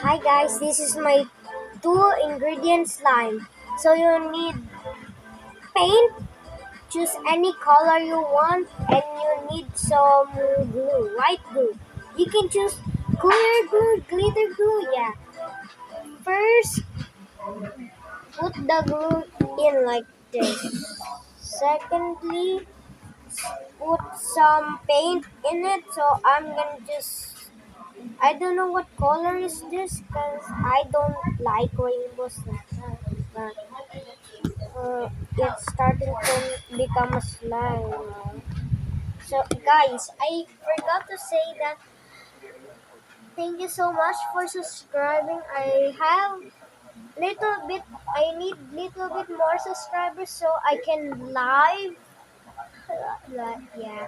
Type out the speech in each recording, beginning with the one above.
Hi guys, this is my two ingredient slime. So you need paint, choose any color you want, and you need some glue, white glue. You can choose clear glue, glitter glue, yeah. First, put the glue in like this. Secondly, put some paint in it. So I'm gonna just I don't know what color is this because I don't like rainbows like that. But it's starting to become a slime now. So guys, I forgot to say that thank you so much for subscribing. I need little bit more subscribers so I can live. Yeah.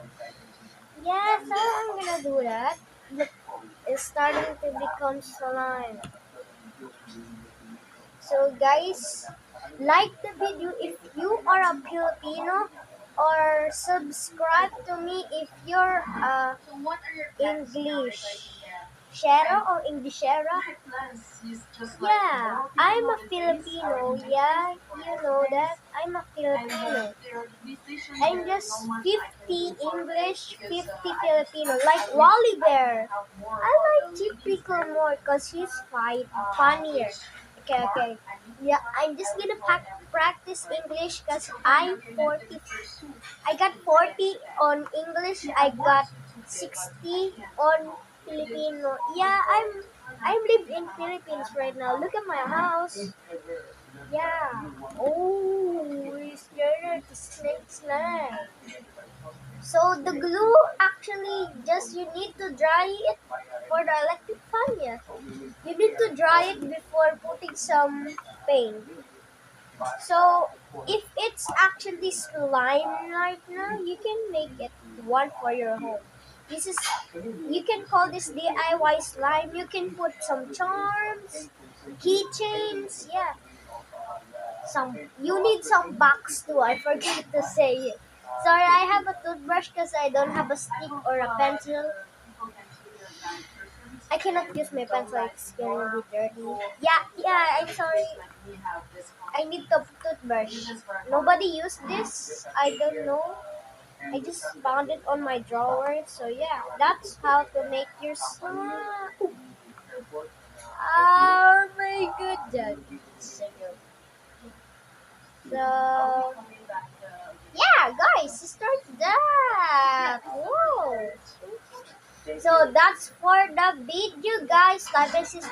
Yeah, so I'm gonna do that. Look, it's starting to become slime. So guys, like the video if you are a Filipino or subscribe to me if you're English. Shera or Englishera? Yeah, I'm a Filipino. Yeah, you know that. I'm a Filipino. I'm just 50 English, 50 Filipino. Like Wally Bear. I like Typical more because he's funnier. Okay, okay. Yeah, I'm just gonna practice English because I'm 40. I got 40 on English. I got 60 on Filipino. Yeah, I live in Philippines right now. Look at my house. Yeah. Oh, it's scared to snake slime. So the glue actually just you need to dry it for the electric fan. Yeah. You need to dry it before putting some paint. So if it's actually slime right now, you can make it one for your home. This is you can call this DIY slime. You can put some charms, keychains, yeah. Some you need some box too. I forgot to say it. Sorry, I have a toothbrush because I don't have a stick or a pencil. I cannot use my pencil. It's gonna be dirty. Yeah, yeah. I'm sorry. I need the toothbrush. Nobody used this. I don't know. I just found it on my drawer. So yeah, that's how to make your slime. Oh my goodness. So yeah, guys, start that. Whoa. So that's for the video, guys. Like and subscribe.